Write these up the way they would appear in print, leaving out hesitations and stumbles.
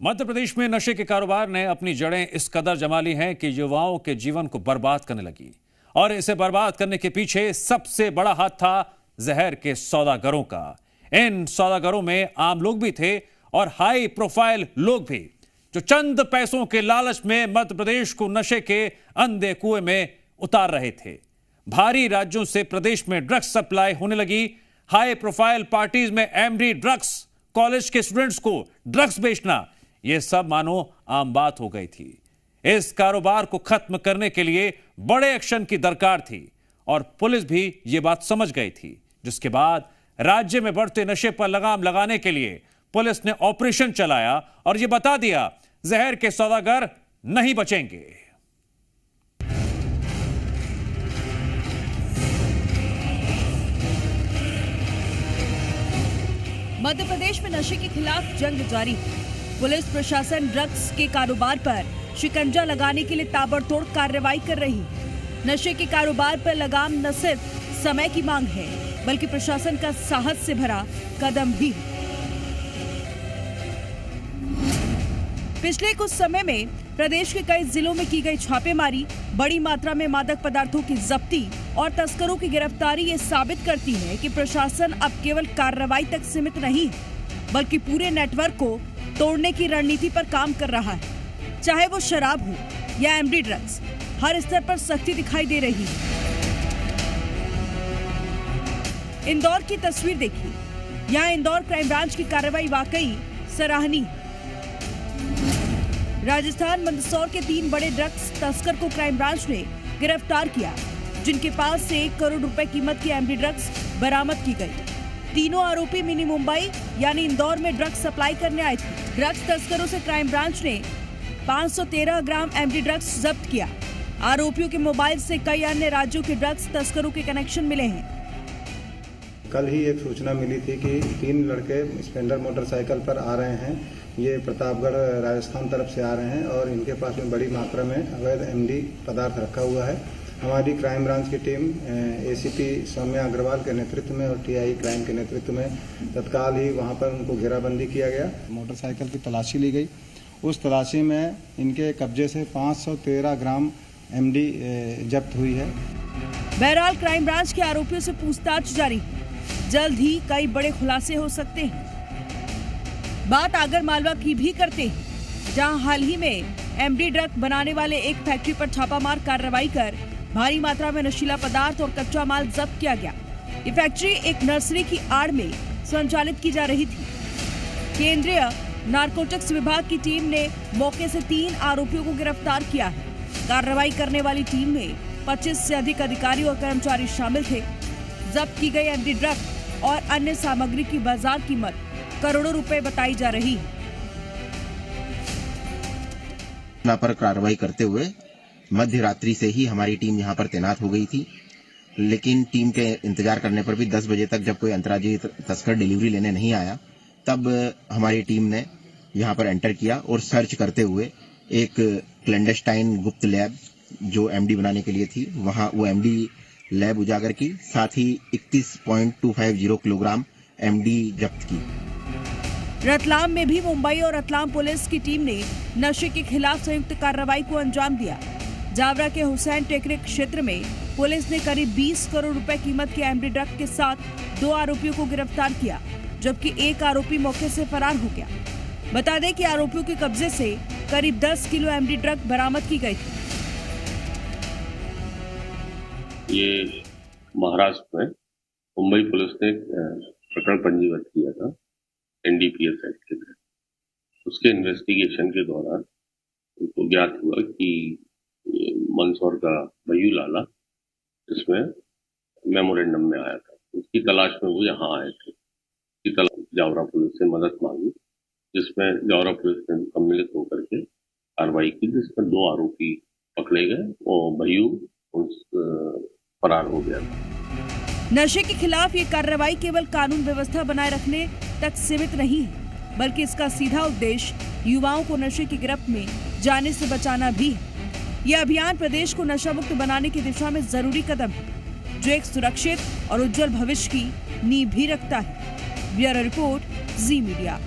मध्य प्रदेश में नशे के कारोबार ने अपनी जड़ें इस कदर जमा ली हैं कि युवाओं के जीवन को बर्बाद करने लगी। और इसे बर्बाद करने के पीछे सबसे बड़ा हाथ था जहर के सौदागरों का। इन सौदागरों में आम लोग भी थे और हाई प्रोफाइल लोग भी, जो चंद पैसों के लालच में मध्य प्रदेश को नशे के अंधे कुएं में उतार रहे थे। भारी राज्यों से प्रदेश में ड्रग्स सप्लाई होने लगी। हाई प्रोफाइल पार्टीज में एमडी ड्रग्स, कॉलेज के स्टूडेंट्स को ड्रग्स बेचना, यह सब मानो आम बात हो गई थी। इस कारोबार को खत्म करने के लिए बड़े एक्शन की दरकार थी और पुलिस भी यह बात समझ गई थी, जिसके बाद राज्य में बढ़ते नशे पर लगाम लगाने के लिए पुलिस ने ऑपरेशन चलाया और यह बता दिया, जहर के सौदागर नहीं बचेंगे। मध्य प्रदेश में नशे के खिलाफ जंग जारी है। पुलिस प्रशासन ड्रग्स के कारोबार पर शिकंजा लगाने के लिए ताबड़तोड़ कार्रवाई कर रही है। नशे के कारोबार पर लगाम न सिर्फ समय की मांग है, बल्कि प्रशासन का साहस से भरा कदम भी है। पिछले कुछ समय में प्रदेश के कई जिलों में की गई छापेमारी, बड़ी मात्रा में मादक पदार्थों की जब्ती और तस्करों की गिरफ्तारी ये साबित करती है कि प्रशासन अब केवल कार्रवाई तक सीमित नहीं है, बल्कि पूरे नेटवर्क को तोड़ने की रणनीति पर काम कर रहा है। चाहे वो शराब हो या एमडी ड्रग्स, हर स्तर पर सख्ती दिखाई दे रही है। इंदौर की तस्वीर देखिए। यहाँ इंदौर क्राइम ब्रांच की कार्रवाई वाकई सराहनीय है। राजस्थान मंदसौर के 3 बड़े ड्रग्स तस्कर को क्राइम ब्रांच ने गिरफ्तार किया, जिनके पास से 1 करोड़ रुपए कीमत की एमडी ड्रग्स बरामद की गई। तीनों आरोपी मिनी मुंबई यानी इंदौर में ड्रग्स सप्लाई करने आए थे। ड्रग्स तस्करों से क्राइम ब्रांच ने 513 ग्राम एमडी ड्रग्स जब्त किया। आरोपियों के मोबाइल से कई अन्य राज्यों के ड्रग्स तस्करों के कनेक्शन मिले हैं। कल ही एक सूचना मिली थी कि 3 लड़के स्प्लेंडर मोटरसाइकिल पर आ रहे हैं। ये प्रतापगढ़ राजस्थान तरफ से आ रहे हैं और इनके पास में बड़ी मात्रा में अवैध एमडी पदार्थ रखा हुआ है। हमारी क्राइम ब्रांच की टीम एसीपी सौम्या अग्रवाल के नेतृत्व में और टीआई क्राइम के नेतृत्व में तत्काल ही वहां पर उनको घेराबंदी किया गया। मोटरसाइकिल की तलाशी ली गई। उस तलाशी में इनके कब्जे से 513 ग्राम एमडी जब्त हुई है। बहरहाल क्राइम ब्रांच के आरोपियों से पूछताछ जारी है। जल्द ही कई बड़े खुलासे हो सकते हैं। बात आगर मालवा की भी करते हैं, जहां हाल ही में एमडी ड्रग बनाने वाले एक फैक्ट्री पर छापामार कार्रवाई कर भारी मात्रा में नशीला पदार्थ और कच्चा माल जब्त किया गया। ये फैक्ट्री एक नर्सरी की आड़ में संचालित की जा रही थी। केंद्रीय नारकोटिक्स विभाग की टीम ने मौके से 3 आरोपियों को गिरफ्तार किया है। कार्रवाई करने वाली टीम में 25 से अधिक अधिकारी और कर्मचारी शामिल थे। जब्त की गई एमडी ड्रग और अन्य सामग्री की बाजार कीमत करोड़ों रुपए बताई जा रही है। पर कार्रवाई करते हुए मध्य रात्रि से ही हमारी टीम यहां पर तैनात हो गई थी, लेकिन टीम के इंतजार करने पर भी 10 बजे तक जब कोई अंतर्राज्यीय तस्कर डिलीवरी लेने नहीं आया, तब हमारी टीम ने यहां पर एंटर किया और सर्च करते हुए एक क्लैंडस्टाइन गुप्त लैब जो एमडी बनाने के लिए थी, वहां वो एमडी लैब उजागर की। साथ ही 31.250 किलोग्राम एमडी जब्त की। रतलाम में भी मुंबई और रतलाम पुलिस की टीम ने नशे के खिलाफ संयुक्त कार्रवाई को अंजाम दिया। जावरा के हुसैन टेकरे क्षेत्र में पुलिस ने करीब 20 करोड़ रुपए कीमत के एमडी ड्रग के साथ 2 आरोपियों को गिरफ्तार किया, जबकि एक आरोपी मौके से फरार हो गया। बता दें कि आरोपियों के कब्जे से करीब 10 किलो एमडी ड्रग बरामद की गई थी। ये महाराष्ट्र में मुंबई पुलिस ने प्रकरण पंजीबद्ध किया था एनडीपीएस एक्ट के तहत। उसके इन्वेस्टिगेशन के दौरान उनको ज्ञात हुआ कि मंदसौर का भयू लाला इसमें मेमोरेंडम में आया था। उसकी तलाश में वो यहाँ आए थे। उसकी तलाश जावरा पुलिस से मदद मांगी, जिसमें जावरा पुलिस ने सम्मिलित होकर के कार्रवाई की, जिसमें 2 आरोपी पकड़े गए और भयू फरार हो गया था। नशे के खिलाफ ये कार्रवाई केवल कानून व्यवस्था बनाए रखने तक सीमित नहीं है, बल्कि इसका सीधा उद्देश्य युवाओं को नशे की गिरफ्त में जाने से बचाना भी है। यह अभियान प्रदेश को नशा मुक्त बनाने की दिशा में जरूरी कदम है, जो एक सुरक्षित और उज्जवल भविष्य की नींव भी रखता है। ब्यूरो रिपोर्ट, जी मीडिया।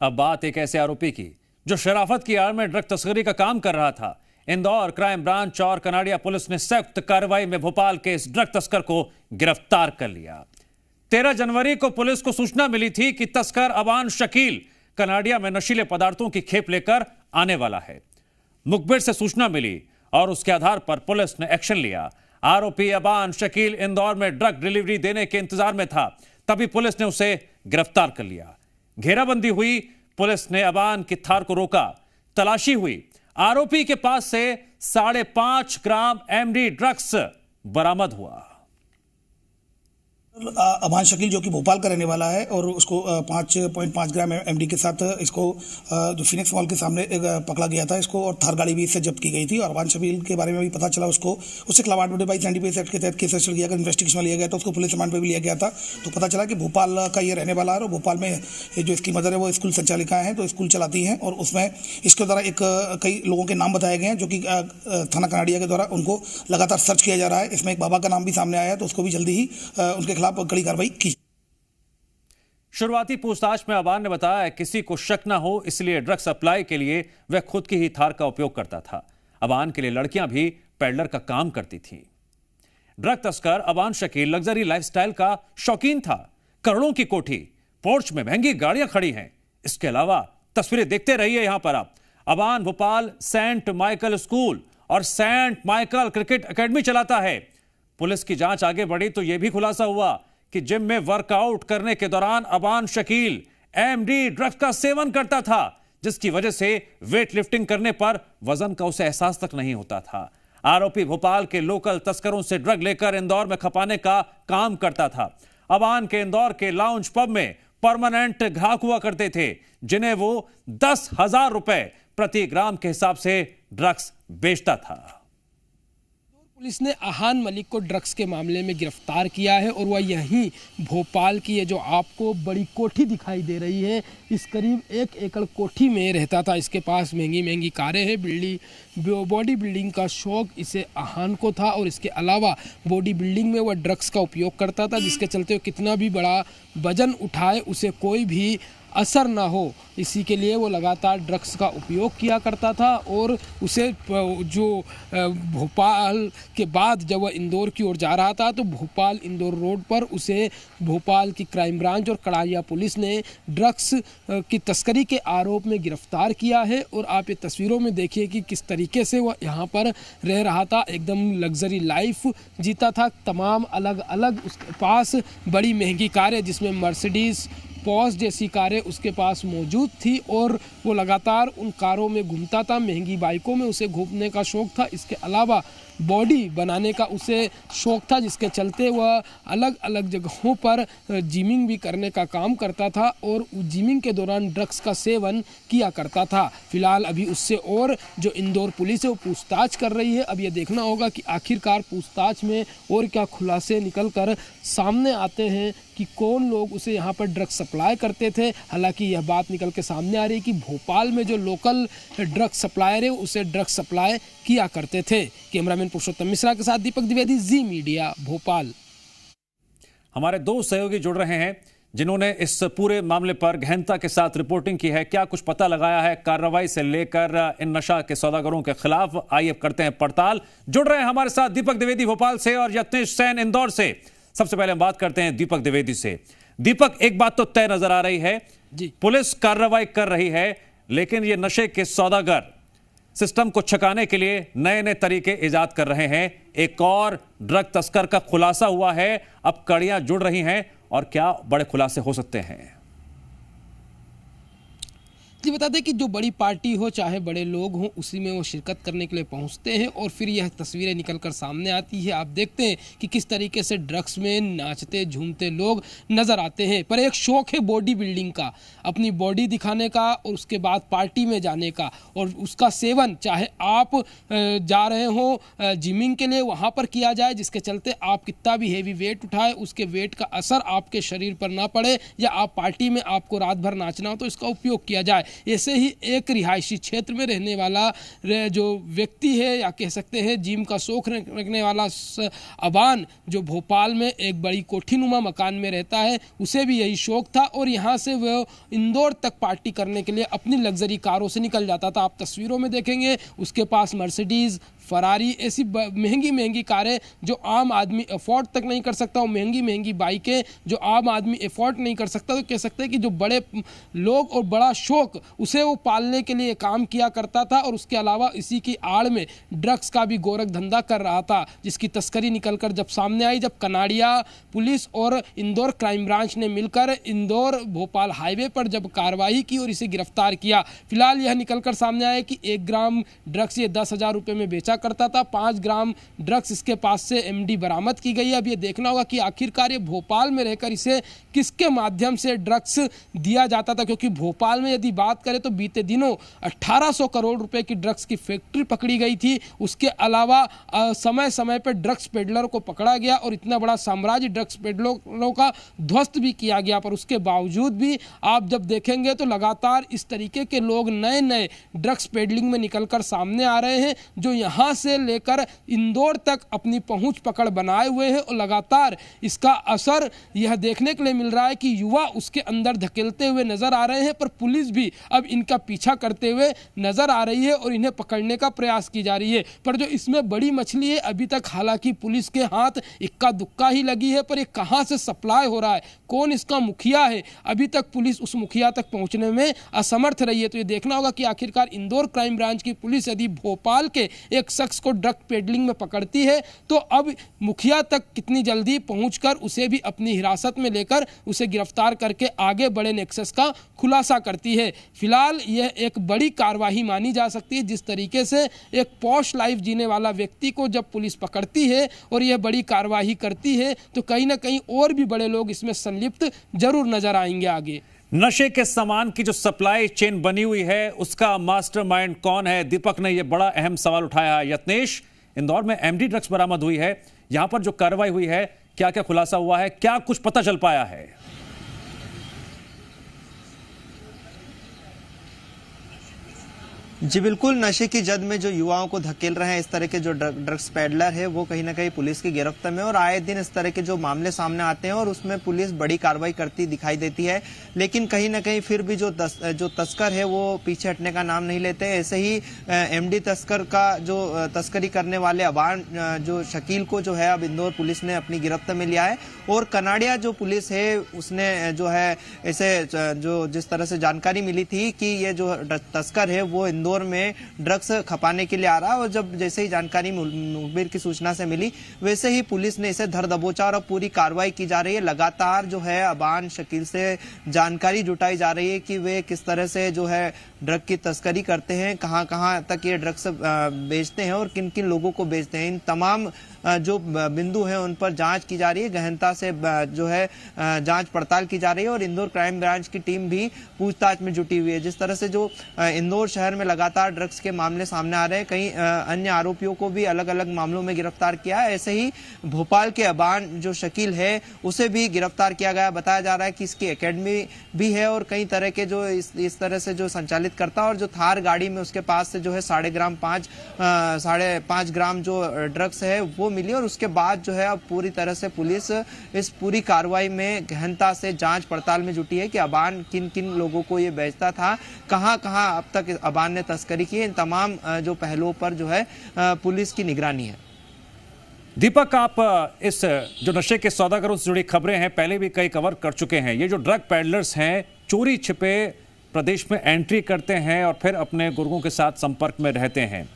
अब बात एक ऐसे आरोपी की जो शराफत की आड़ में ड्रग तस्करी का काम कर रहा था। इंदौर क्राइम ब्रांच और कनाडिया पुलिस ने संयुक्त कार्रवाई में भोपाल के इस ड्रग तस्कर को गिरफ्तार कर लिया। 13 जनवरी को पुलिस को सूचना मिली थी कि तस्कर अबान शकील कनाडिया में नशीले पदार्थों की खेप लेकर आने वाला है। मुखबिर से सूचना मिली और उसके आधार पर पुलिस ने एक्शन लिया। आरोपी अबान शकील इंदौर में ड्रग डिलीवरी देने के इंतजार में था, तभी पुलिस ने उसे गिरफ्तार कर लिया। घेराबंदी हुई, पुलिस ने अबान की थार को रोका, तलाशी हुई। आरोपी के पास से 5.5 ग्राम एमडी ड्रग्स बरामद हुआ। अबान शकील जो कि भोपाल का रहने वाला है और उसको 5.5 ग्राम एमडी के साथ इसको जो फिनिक्स मॉल के सामने पकड़ा गया था इसको, और थार गाड़ी भी इससे जब्त की गई थी। और अबान शकील के बारे में भी पता चला उससे खिलाफ 8/22 एनडीपीएस एक्ट के तहत केस रजिस्टर किया गया, इन्वेस्टिगेशन में लिया गया था, उसको पुलिस रिमांड पे भी लिया गया था। तो पता चला कि भोपाल का ये रहने वाला है और भोपाल में जो इसकी मदर है वो स्कूल संचालिका है, तो स्कूल चलाती हैं और उसमें इसके द्वारा कई लोगों के नाम बताए गए हैं जो कि थाना कनाडिया के द्वारा उनको लगातार सर्च किया जा रहा है। इसमें एक बाबा का नाम भी सामने आया है, तो उसको भी जल्दी ही उनके खिलाफ कड़ी कार्रवाई की। शुरुआती पूछताछ में अबान ने बताया किसी को शक न हो इसलिए ड्रग सप्लाई के लिए वह खुद की ही थार का उपयोग करता था। अबान के लिए लड़कियां भी पैडलर का काम करती थीं। ड्रग तस्कर अबान शकील लग्जरी लाइफस्टाइल का शौकीन था। करोड़ों की कोठी, पोर्च में महंगी गाड़ियां खड़ी हैं। इसके अलावा तस्वीरें देखते रहिए यहां पर आप। अबान भोपाल सेंट माइकल स्कूल और सेंट माइकल क्रिकेट एकेडमी चलाता है। पुलिस की जांच आगे बढ़ी तो यह भी खुलासा हुआ कि जिम में वर्कआउट करने के दौरान अबान शकील एमडी ड्रग्स का सेवन करता था, जिसकी वजह से वेट लिफ्टिंग करने पर वजन का उसे एहसास तक नहीं होता था। आरोपी भोपाल के लोकल तस्करों से ड्रग लेकर इंदौर में खपाने का काम करता था। अबान के इंदौर के लाउंज पब में परमानेंट ग्राहक हुआ करते थे, जिन्हें वो 10,000 रुपए प्रति ग्राम के हिसाब से ड्रग्स बेचता था। पुलिस ने अहान मलिक को ड्रग्स के मामले में गिरफ्तार किया है और वह यहीं भोपाल की है जो आपको बड़ी कोठी दिखाई दे रही है, इस करीब 1 एकड़ कोठी में रहता था। इसके पास महंगी महंगी कारें हैं, बॉडी बिल्डिंग का शौक इसे अहान को था और इसके अलावा बॉडी बिल्डिंग में वह ड्रग्स का उपयोग करता था, जिसके चलते कितना भी बड़ा वजन उठाए उसे कोई भी असर ना हो, इसी के लिए वो लगातार ड्रग्स का उपयोग किया करता था। और उसे जो भोपाल के बाद जब वह इंदौर की ओर जा रहा था तो भोपाल इंदौर रोड पर उसे भोपाल की क्राइम ब्रांच और कनाडिया पुलिस ने ड्रग्स की तस्करी के आरोप में गिरफ्तार किया है। और आप ये तस्वीरों में देखिए कि किस तरीके से वह यहाँ पर रह रहा था, एकदम लग्जरी लाइफ जीता था। तमाम अलग अलग उसके पास बड़ी महंगी कारें जिसमें मर्सिडीज पॉस जैसी कारें उसके पास मौजूद थी और वो लगातार उन कारों में घूमता था। महंगी बाइकों में उसे घूमने का शौक था। इसके अलावा बॉडी बनाने का उसे शौक था, जिसके चलते वह अलग अलग जगहों पर जिमिंग भी करने का काम करता था और जिमिंग के दौरान ड्रग्स का सेवन किया करता था। फिलहाल अभी उससे और जो इंदौर पुलिस है वो पूछताछ कर रही है। अब ये देखना होगा कि आखिरकार पूछताछ में और क्या खुलासे निकल कर सामने आते हैं कि कौन लोग उसे यहाँ पर ड्रग्स सप्लाई करते थे। हालांकि यह बात निकल के सामने आ रही है कि भोपाल में जो लोकल ड्रग्स सप्लायर है उसे ड्रग्स सप्लाई किया करते थे। कैमरामैन पुरुषोत्तम मिश्रा के साथ दीपक द्विवेदी, जी मीडिया, भोपाल। हमारे 2 सहयोगी जुड़ रहे हैं जिन्होंने इस पूरे मामले पर गहनता के साथ रिपोर्टिंग की है। क्या कुछ पता लगाया है कार्रवाई से लेकर इन नशा के सौदागरों के खिलाफ, आइए करते हैं पड़ताल। जुड़ रहे हैं हमारे साथ दीपक द्विवेदी भोपाल से और यत्नेश सैन इंदौर से। सबसे पहले हम बात करते हैं दीपक द्विवेदी से। दीपक, एक बात तो तय नजर आ रही है जी, पुलिस कार्रवाई कर रही है, लेकिन ये नशे के सौदागर सिस्टम को छकाने के लिए नए नए तरीके इजाद कर रहे हैं। एक और ड्रग तस्कर का खुलासा हुआ है, अब कड़ियां जुड़ रही हैं और क्या बड़े खुलासे हो सकते हैं? जी बता दें कि जो बड़ी पार्टी हो चाहे बड़े लोग हों उसी में वो शिरकत करने के लिए पहुंचते हैं और फिर यह तस्वीरें निकलकर सामने आती है। आप देखते हैं कि किस तरीके से ड्रग्स में नाचते झूमते लोग नज़र आते हैं। पर एक शौक है बॉडी बिल्डिंग का, अपनी बॉडी दिखाने का और उसके बाद पार्टी में जाने का, और उसका सेवन चाहे आप जा रहे हो जिमिंग के लिए वहाँ पर किया जाए, जिसके चलते आप कितना भी हेवी वेट उठाए उसके वेट का असर आपके शरीर पर ना पड़े, या आप पार्टी में आपको रात भर नाचना हो तो इसका उपयोग किया जाए। ऐसे ही एक रिहायशी क्षेत्र में रहने वाला जो व्यक्ति है, या कह सकते हैं जिम का शौक रखने वाला अबान, जो भोपाल में एक बड़ी कोठीनुमा मकान में रहता है, उसे भी यही शौक था और यहाँ से वह इंदौर तक पार्टी करने के लिए अपनी लग्जरी कारों से निकल जाता था। आप तस्वीरों में देखेंगे उसके पास मर्सिडीज, फरारी, ऐसी महंगी महंगी कारें जो आम आदमी अफोर्ड तक नहीं कर सकता, और महंगी महंगी बाइकें जो आम आदमी अफोर्ड नहीं कर सकता। तो कह सकते हैं कि जो बड़े लोग और बड़ा शौक उसे वो पालने के लिए काम किया करता था, और उसके अलावा इसी की आड़ में ड्रग्स का भी गोरख धंधा कर रहा था, जिसकी तस्करी निकलकर जब सामने आई, जब कनाड़िया पुलिस और इंदौर क्राइम ब्रांच ने मिलकर इंदौर भोपाल हाईवे पर जब कार्रवाई की और इसे गिरफ्तार किया। फिलहाल यह निकलकर सामने आया कि 1 ग्राम ड्रग्स ये 10,000 रुपये में बेचा करता था। 5 ग्राम ड्रग्स इसके पास से एमडी बरामद की गई है। अब ये देखना होगा कि आखिरकार ये भोपाल में रहकर इसे किसके माध्यम से ड्रग्स दिया जाता था, क्योंकि भोपाल में यदि बात करें तो बीते दिनों 1800 करोड़ रुपए की ड्रग्स की फैक्ट्री पकड़ी गई थी। उसके अलावा समय समय पर ड्रग्स पेडलर को पकड़ा गया और इतना बड़ा साम्राज्य ड्रग्स पेडलरों का ध्वस्त भी किया गया। पर उसके बावजूद भी आप जब देखेंगे तो लगातार इस तरीके के लोग नए नए ड्रग्स पेडलिंग में निकलकर सामने आ रहे हैं, जो यहाँ से लेकर इंदौर तक अपनी पहुंच पकड़ बनाए हुए हैं। और लगातार इसका असर यह देखने के लिए मिल रहा है कि युवा उसके अंदर धकेलते हुए नजर आ रहे हैं, पर पुलिस भी अब इनका पीछा करते हुए नजर आ रही है और इन्हें पकड़ने का प्रयास की जा रही है। पर जो इसमें बड़ी मछली है, अभी तक हालांकि पुलिस के हाथ इक्का दुक्का ही लगी है, पर ये कहां से सप्लाई हो रहा है, कौन इसका मुखिया है, अभी तक पुलिस उस मुखिया तक पहुंचने में असमर्थ रही है। तो ये देखना होगा कि आखिरकार इंदौर क्राइम ब्रांच की पुलिस यदि भोपाल के एक शख्स को ड्रग पेडलिंग में पकड़ती है तो अब मुखिया तक कितनी जल्दी पहुंचकर उसे भी अपनी हिरासत में लेकर उसे गिरफ्तार करके आगे बड़े नेक्सस का खुलासा करती है। फिलहाल यह एक बड़ी कार्रवाई मानी जा सकती है, जिस तरीके से एक पॉश लाइफ जीने वाला व्यक्ति को जब पुलिस पकड़ती है और यह बड़ी कार्रवाई करती है तो कहीं ना कहीं और भी बड़े लोग इसमें संलिप्त जरूर नजर आएंगे आगे। नशे के सामान की जो सप्लाई चेन बनी हुई है उसका मास्टरमाइंड कौन है? दीपक ने यह बड़ा अहम सवाल उठाया है। यत्नेश, इंदौर में एमडी ड्रग्स बरामद हुई है, यहां पर जो कार्रवाई हुई है क्या क्या खुलासा हुआ है, क्या कुछ पता चल पाया है? जी बिल्कुल, नशे की जद में जो युवाओं को धकेल रहे हैं इस तरह के जो ड्रग्स पेडलर है वो कहीं ना कहीं पुलिस की गिरफ्त में, और आए दिन इस तरह के जो मामले सामने आते हैं और उसमें पुलिस बड़ी कार्रवाई करती दिखाई देती है। लेकिन कहीं ना कहीं फिर भी जो तस्कर है वो पीछे हटने का नाम नहीं लेते। ऐसे ही एमडी तस्कर का जो तस्करी करने वाले अबान जो शकील को जो है अब इंदौर पुलिस ने अपनी गिरफ्त में लिया है, और कनाड़िया जो पुलिस है उसने जो है ऐसे जो जिस तरह से जानकारी मिली थी कि ये जो तस्कर है वो इंदौर में ड्रग्स खपाने के लिए आ रहा है, और जब जैसे ही जानकारी मुखबिर की सूचना से मिली वैसे ही पुलिस ने इसे धर दबोचा और अब पूरी कार्रवाई की जा रही है। लगातार जो है अबान शकील से जानकारी जुटाई जा रही है कि वे किस तरह से जो है ड्रग की तस्करी करते हैं, कहां कहां तक ये ड्रग्स बेचते हैं और किन किन लोगों को बेचते हैं। इन तमाम जो बिंदु हैं उन पर जांच की जा रही है, गहनता से जो है जांच पड़ताल की जा रही है, और इंदौर क्राइम ब्रांच की टीम भी पूछताछ में जुटी हुई है। जिस तरह से जो इंदौर शहर में लगातार ड्रग्स के मामले सामने आ रहे हैं, कई अन्य आरोपियों को भी अलग अलग मामलों में गिरफ्तार किया है। ऐसे ही भोपाल के अबान जो शकील है उसे भी गिरफ्तार किया गया। बताया जा रहा है कि इसकी एकेडमी भी है और कई तरह के जो इस तरह से जो संचालित करता है, और जो थार गाड़ी में उसके पास से जो है 5.5 ग्राम जो ड्रग्स है वो मिली, और उसके बाद जो है अब पूरी तरह से पुलिस इस पूरी कार्रवाई में गहनता से जांच पड़ताल में जुटी है कि अबान किन किन लोगों को ये बेचता था, कहां कहां अब तक अबान ने तस्करी की। इन तमाम जो पहलुओं पर जो है पुलिस की निगरानी है। दीपक, आप इस जो नशे के सौदागरों से जुड़ी खबरें हैं पहले भी कई कवर कर चुके हैं। ये जो ड्रग पैडलर्स हैं चोरी छिपे प्रदेश में एंट्री करते हैं और फिर अपने गुर्गों के साथ संपर्क में रहते हैं।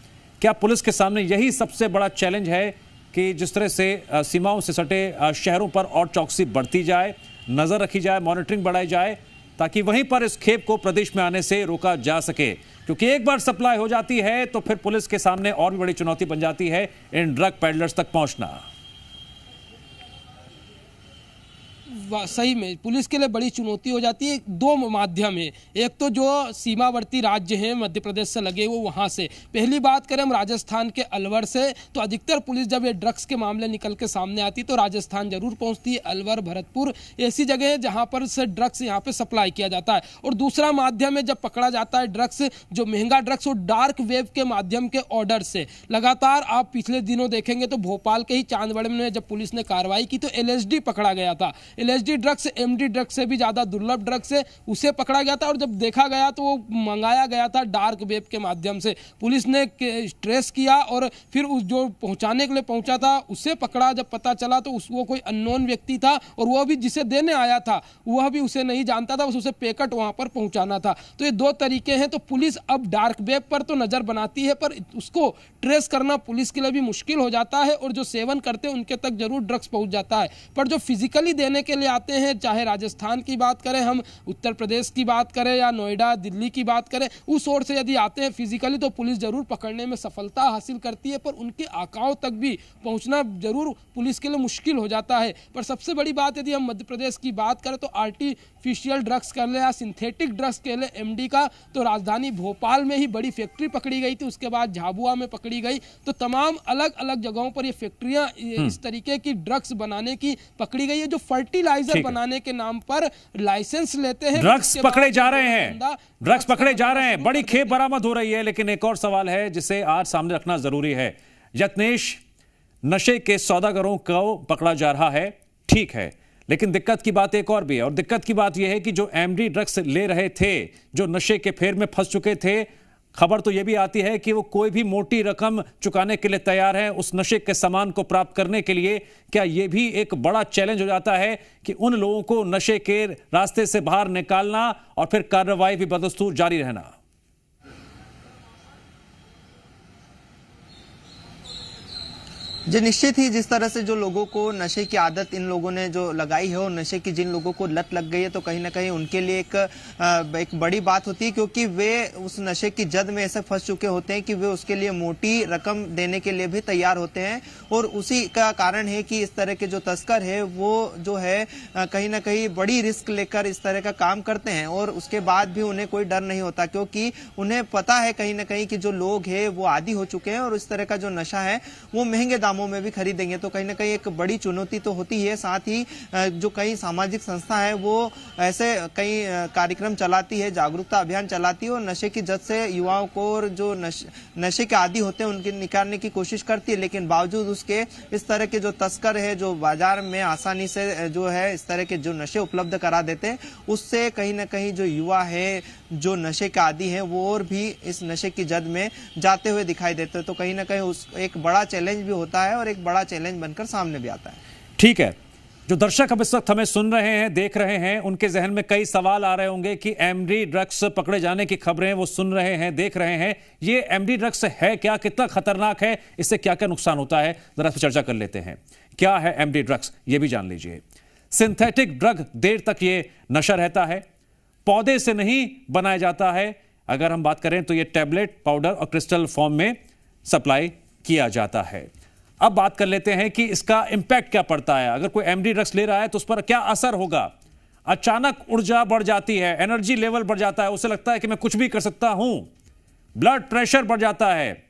क्या पुलिस के सामने यही सबसे बड़ा चैलेंज है कि जिस तरह से सीमाओं से सटे शहरों पर और चौकसी बढ़ती जाए, नजर रखी जाए, मॉनिटरिंग बढ़ाई जाए, ताकि वहीं पर इस खेप को प्रदेश में आने से रोका जा सके? क्योंकि एक बार सप्लाई हो जाती है तो फिर पुलिस के सामने और भी बड़ी चुनौती बन जाती है इन ड्रग पैडलर्स तक पहुंचना। सही में पुलिस के लिए बड़ी चुनौती हो जाती है। दो माध्यम है, एक तो जो सीमावर्ती राज्य हैं मध्य प्रदेश से लगे हुए वहाँ से। पहली बात करें हम राजस्थान के अलवर से, तो अधिकतर पुलिस जब ये ड्रग्स के मामले निकल के सामने आती तो राजस्थान जरूर पहुँचती है। अलवर, भरतपुर ऐसी जगह है जहाँ पर से ड्रग्स यहाँ पे सप्लाई किया जाता है। और दूसरा माध्यम है जब पकड़ा जाता है ड्रग्स, जो महंगा ड्रग्स और डार्क वेब के माध्यम के ऑर्डर से। लगातार आप पिछले दिनों देखेंगे तो भोपाल के ही चांदवड़ में जब पुलिस ने कार्रवाई की तो LSD पकड़ा गया था। LSD ड्रग्स MD ड्रग्स से भी ज्यादा दुर्लभ ड्रग्स है, उसे पकड़ा गया था। और जब देखा गया तो वो मंगाया गया था डार्क वेब के माध्यम से। पुलिस ने ट्रेस किया और फिर उस जो पहुंचाने के लिए पहुंचा था उसे पकड़ा। जब पता चला तो वो कोई अननोन व्यक्ति था और वह भी जिसे देने आया था वह भी उसे नहीं जानता था, बस उसे पैकेट वहां पर पहुंचाना था। तो ये दो तरीके हैं। तो पुलिस अब डार्क वेब पर तो नजर बनाती है, पर उसको ट्रेस करना पुलिस के लिए भी मुश्किल हो जाता है। और जो सेवन करते हैं उनके तक जरूर ड्रग्स पहुंच जाता है, पर जो फिजिकली देने के लिए आते हैं, चाहे राजस्थान की बात करें, हम उत्तर प्रदेश की बात करें या नोएडा, दिल्ली की बात करें, उस ओर से यदि आते हैं फिजिकली तो पुलिस जरूर पकड़ने में सफलता हासिल करती है, पर उनके आकाओं तक भी पहुंचना जरूर पुलिस के लिए मुश्किल हो जाता है। पर सबसे बड़ी बात यदि हम मध्य प्रदेश की बात करें तो आर्टिफिशियल ड्रग्स कर ले या सिंथेटिक ड्रग्स के लिए MD का, तो राजधानी भोपाल में ही बड़ी फैक्ट्री पकड़ी गई थी, उसके बाद झाबुआ में पकड़ी गई। तो तमाम अलग अलग जगहों पर ये फैक्ट्रियां इस तरीके की ड्रग्स बनाने की पकड़ी गई है, जो फर्टिलाइजर बनाने के नाम पर लाइसेंस लेते हैं। ड्रग्स पकड़े जा रहे हैं, ड्रग्स पकड़े जा रहे हैं, बड़ी खेप बरामद हो रही है। लेकिन एक और सवाल है जिसे आज सामने रखना जरूरी है। यत्नेश, नशे के सौदागरों को पकड़ा जा रहा है, ठीक है, लेकिन दिक्कत की बात एक और भी है। और दिक्कत की बात यह है कि जो MD ड्रग्स ले रहे थे, जो नशे के फेर में फंस चुके थे, खबर तो यह भी आती है कि वो कोई भी मोटी रकम चुकाने के लिए तैयार हैं उस नशे के सामान को प्राप्त करने के लिए। क्या यह भी एक बड़ा चैलेंज हो जाता है कि उन लोगों को नशे के रास्ते से बाहर निकालना और फिर कार्रवाई भी बदस्तूर जारी रहना? जी निश्चित ही, जिस तरह से जो लोगों को नशे की आदत इन लोगों ने जो लगाई है और नशे की जिन लोगों को लत लग गई है, तो कहीं ना कहीं उनके लिए एक बड़ी बात होती है, क्योंकि वे उस नशे की जद में ऐसे फंस चुके होते हैं कि वे उसके लिए मोटी रकम देने के लिए भी तैयार होते हैं। और उसी का कारण है कि इस तरह के जो तस्कर है वो जो है कहीं ना कहीं बड़ी रिस्क लेकर इस तरह का काम करते हैं, और उसके बाद भी उन्हें कोई डर नहीं होता, क्योंकि उन्हें पता है कहीं ना कहीं कि जो लोग हैं वो आदी हो चुके हैं और इस तरह का जो नशा है वो महंगे दामों में भी खरीदेंगे। तो कहीं ना कहीं एक बड़ी चुनौती तो होती है। साथ ही जो कई सामाजिक संस्था है वो ऐसे कई कार्यक्रम चलाती है, जागरूकता अभियान चलाती है और नशे की जद से युवाओं को और जो नशे के आदी होते हैं उनके निकालने की कोशिश करती है। लेकिन बावजूद उसके इस तरह के जो तस्कर है जो बाजार में आसानी से जो है इस तरह के जो नशे उपलब्ध करा देते हैं, उससे कहीं ना कहीं जो युवा है जो नशे के आदी हैं वो और भी इस नशे की जद में जाते हुए दिखाई देते हैं। तो कहीं ना कहीं उस एक बड़ा चैलेंज भी होता है और एक बड़ा चैलेंज बनकर सामने भी आता है। ठीक है, जो दर्शक अब इस वक्त हमें सुन रहे हैं, देख रहे हैं, उनके जहन में कई सवाल आ रहे होंगे कि MD ड्रग्स पकड़े जाने की खबरें वो सुन रहे हैं, देख रहे हैं, ये MD ड्रग्स है क्या, कितना खतरनाक है, इससे क्या क्या नुकसान होता है, जरा इस पर चर्चा कर लेते हैं। क्या है MD ड्रग्स, ये भी जान लीजिए। सिंथेटिक ड्रग देर तक ये नशा रहता है, पौधे से नहीं बनाया जाता है। अगर हम बात करें तो ये टैबलेट, पाउडर और क्रिस्टल फॉर्म में सप्लाई किया जाता है। अब बात कर लेते हैं कि इसका इंपैक्ट क्या पड़ता है। अगर कोई MD ड्रग्स ले रहा है तो उस पर क्या असर होगा। अचानक ऊर्जा बढ़ जाती है, एनर्जी लेवल बढ़ जाता है, उसे लगता है कि मैं कुछ भी कर सकता हूं। ब्लड प्रेशर बढ़ जाता है,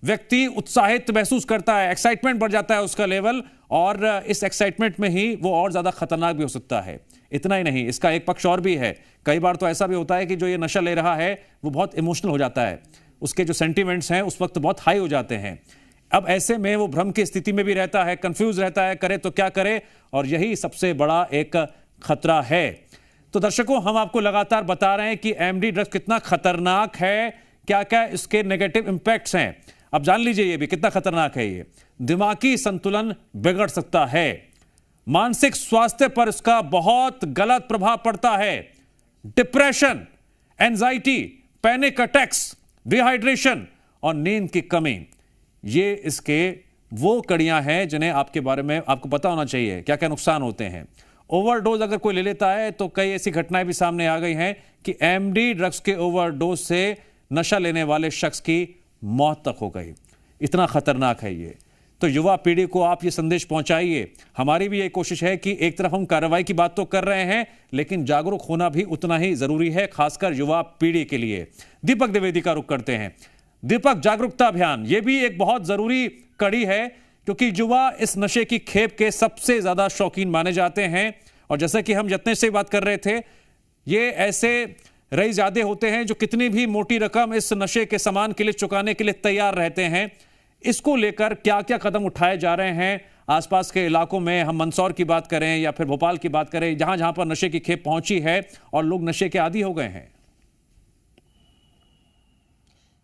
व्यक्ति उत्साहित महसूस करता है, एक्साइटमेंट बढ़ जाता है उसका लेवल, और इस एक्साइटमेंट में ही वो और ज्यादा खतरनाक भी हो सकता है। इतना ही नहीं, इसका एक पक्ष और भी है। कई बार तो ऐसा भी होता है कि जो ये नशा ले रहा है वो बहुत इमोशनल हो जाता है, उसके जो सेंटिमेंट्स हैं उस वक्त बहुत हाई हो जाते हैं। अब ऐसे में वो भ्रम की स्थिति में भी रहता है, कंफ्यूज रहता है, करे तो क्या करे, और यही सबसे बड़ा एक खतरा है। तो दर्शकों, हम आपको लगातार बता रहे हैं कि MD ड्रग्स कितना खतरनाक है, क्या क्या इसके नेगेटिव इंपैक्ट्स हैं। अब जान लीजिए ये भी कितना खतरनाक है। ये दिमागी संतुलन बिगड़ सकता है, मानसिक स्वास्थ्य पर इसका बहुत गलत प्रभाव पड़ता है। Depression, anxiety, panic attacks, dehydration और नींद की कमी, ये इसके वो कड़ियां हैं जिन्हें आपके बारे में आपको पता होना चाहिए, क्या क्या नुकसान होते हैं। ओवरडोज अगर कोई ले लेता है तो कई ऐसी घटनाएं भी सामने आ गई हैं कि MD ड्रग्स के ओवरडोज से नशा लेने वाले शख्स की मौत तक हो गई। इतना खतरनाक है ये। तो युवा पीढ़ी को आप ये संदेश पहुंचाइए। हमारी भी ये कोशिश है कि एक तरफ हम कार्रवाई की बात तो कर रहे हैं, लेकिन जागरूक होना भी उतना ही जरूरी है, खासकर युवा पीढ़ी के लिए। दीपक द्विवेदी का रुख करते हैं। दीपक, जागरूकता अभियान ये भी एक बहुत जरूरी कड़ी है, क्योंकि युवा इस नशे की खेप के सबसे ज्यादा शौकीन माने जाते हैं। और जैसे कि हम यत्नेश से बात कर रहे थे, ये ऐसे रईज़ादे होते हैं जो कितनी भी मोटी रकम इस नशे के सामान के लिए चुकाने के लिए तैयार रहते हैं। इसको लेकर क्या क्या कदम उठाए जा रहे हैं आसपास के इलाकों में? हम मंदसौर की बात करें या फिर भोपाल की बात करें, जहां जहां पर नशे की खेप पहुंची है और लोग नशे के आदी हो गए हैं।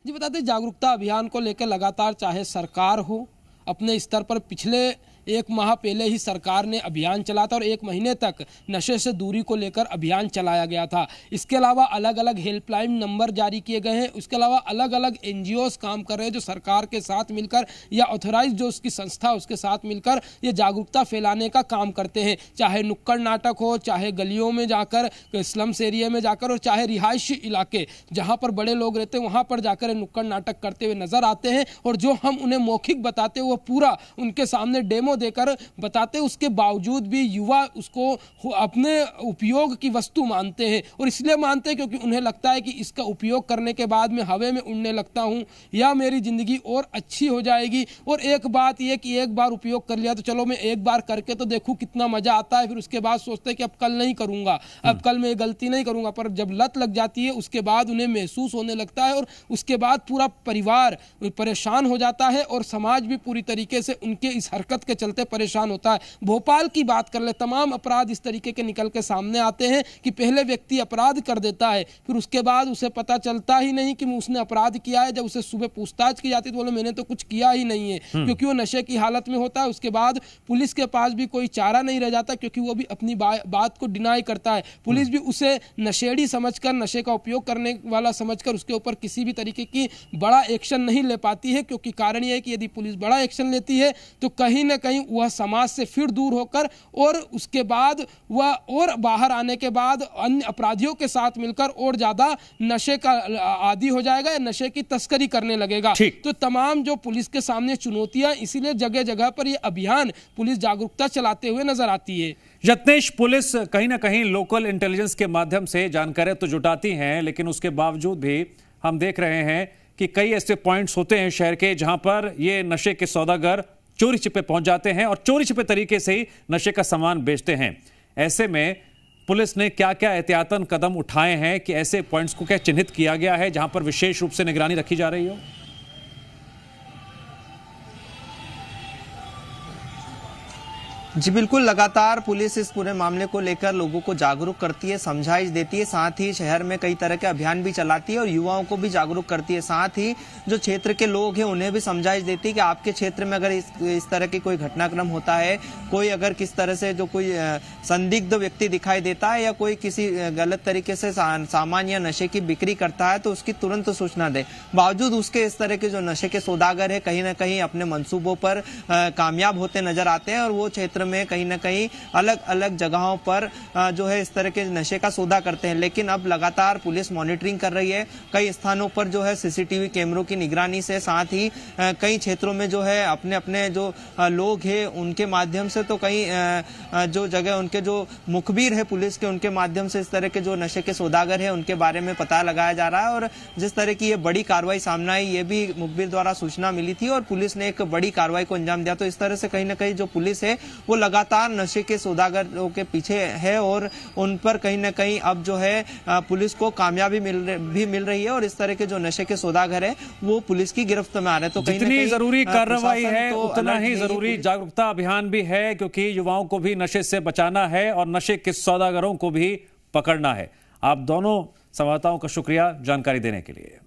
जी बताते, जागरूकता अभियान को लेकर लगातार चाहे सरकार हो, अपने स्तर पर पिछले 1 माह पहले ही सरकार ने अभियान चलाया था और 1 महीने तक नशे से दूरी को लेकर अभियान चलाया गया था। इसके अलावा अलग अलग हेल्पलाइन नंबर जारी किए गए हैं। उसके अलावा अलग अलग NGOs काम कर रहे हैं जो सरकार के साथ मिलकर या ऑथराइज जो उसकी संस्था उसके साथ मिलकर ये जागरूकता फैलाने का काम करते हैं। चाहे नुक्कड़ नाटक हो, चाहे गलियों में जाकर, स्लम्स एरिया में जाकर, और चाहे रिहायशी इलाके जहाँ पर बड़े लोग रहते हैं वहाँ पर जाकर नुक्कड़ नाटक करते हुए नजर आते हैं। और जो हम उन्हें मौखिक बताते हैं वो पूरा उनके सामने डेमो देकर बताते, उसके बावजूद भी युवा उसको अपने उपयोग की वस्तु मानते हैं। और इसलिए मानते हैं क्योंकि उन्हें लगता है कि इसका उपयोग करने के बाद मैं हवा में उड़ने लगता हूं या मेरी जिंदगी और अच्छी हो जाएगी। और एक बात यह कि एक बार उपयोग कर लिया तो चलो मैं एक बार करके तो देखूं कितना मजा आता है, फिर उसके बाद सोचते हैं कि अब कल नहीं करूंगा, अब कल मैं गलती नहीं करूंगा। पर जब लत लग जाती है उसके बाद उन्हें महसूस होने लगता है और उसके बाद पूरा परिवार परेशान हो जाता है और समाज भी पूरी तरीके से उनके इस हरकत के चलते परेशान होता है। भोपाल की बात कर ले, तमाम अपराध इस तरीके के निकल के सामने आते हैं कि पहले व्यक्ति अपराध कर देता है, फिर उसके बाद उसे पता चलता ही नहीं कि उसने अपराध किया है। जब उसे सुबह पूछताछ की जाती है तो बोले मैंने तो कुछ किया ही नहीं है, क्योंकि वो नशे की हालत में होता है। उसके बाद पुलिस के पास भी कोई चारा नहीं रह जाता, क्योंकि वो भी अपनी बात को डिनाई करता है। पुलिस भी उसे नशेड़ी समझकर, नशे का उपयोग करने वाला समझकर उसके ऊपर किसी भी तरीके की बड़ा एक्शन नहीं ले पाती है, क्योंकि कारण यह है कि यदि पुलिस बड़ा एक्शन लेती है तो कहीं ना कहीं वह समाज से फिर दूर होकर और उसके बाद वह और बाहर आने के बाद अन्य अपराधियों के साथ मिलकर और ज्यादा नशे का आदी हो जाएगा या नशे की तस्करी करने लगेगा। तो तमाम जो पुलिस के सामने चुनौतियां, इसीलिए जगह जगह पर यह अभियान पुलिस जागरूकता चलाते हुए नजर आती है। यत्नेश, पुलिस कहीं ना कहीं लोकल इंटेलिजेंस के माध्यम से जानकारी तो जुटाती हैं, लेकिन उसके बावजूद भी हम देख रहे हैं कि कई ऐसे पॉइंट्स होते हैं शहर के जहां पर ये नशे के सौदागर चोरी छिपे पहुंच जाते हैं और चोरी छिपे तरीके से ही नशे का सामान बेचते हैं। ऐसे में पुलिस ने क्या क्या एहतियातन कदम उठाए हैं कि ऐसे पॉइंट्स को क्या चिन्हित किया गया है जहां पर विशेष रूप से निगरानी रखी जा रही हो? जी बिल्कुल, लगातार पुलिस इस पूरे मामले को लेकर लोगों को जागरूक करती है, समझाइश देती है, साथ ही शहर में कई तरह के अभियान भी चलाती है और युवाओं को भी जागरूक करती है। साथ ही जो क्षेत्र के लोग हैं उन्हें भी समझाइश देती है कि आपके क्षेत्र में अगर इस तरह की कोई घटनाक्रम होता है, कोई अगर किस तरह से जो कोई संदिग्ध व्यक्ति दिखाई देता है या कोई किसी गलत तरीके से सामान या नशे की बिक्री करता है तो उसकी तुरंत सूचना दे। बावजूद उसके इस तरह के जो नशे के सौदागर है कहीं ना कहीं अपने मंसूबों पर कामयाब होते नजर आते हैं और वो क्षेत्र में कहीं ना कहीं अलग अलग जगहों पर जो है इस तरह के नशे का सौदा करते हैं। लेकिन अब लगातार पुलिस मॉनिटरिंग कर रही है, कई स्थानों पर जो है CCTV कैमरों की निगरानी से, साथ ही कई क्षेत्रों में जो है अपने अपने जो लोग हैं उनके माध्यम से, तो कई जो जगह उनके जो मुखबिर है पुलिस के, उनके माध्यम से इस तरह के जो नशे के सौदागर है उनके बारे में पता लगाया जा रहा है। और जिस तरह की ये बड़ी कार्रवाई सामने आई, ये भी मुखबिर द्वारा सूचना मिली थी और पुलिस ने एक बड़ी कार्रवाई को अंजाम दिया। तो इस तरह से कहीं ना कहीं जो पुलिस है वो लगातार नशे के सौदागरों के पीछे है और उन पर कहीं ना कहीं अब जो है पुलिस को कामयाबी मिल रही है और इस तरह के जो नशे के सौदागर है वो पुलिस की गिरफ्त में आ रहे हैं। तो जितनी जरूरी कार्रवाई है उतना ही जरूरी जागरूकता अभियान भी है, क्योंकि युवाओं को भी नशे से बचाना है और नशे के सौदागरों को भी पकड़ना है। आप दोनों संवाददाताओं का शुक्रिया जानकारी देने के लिए।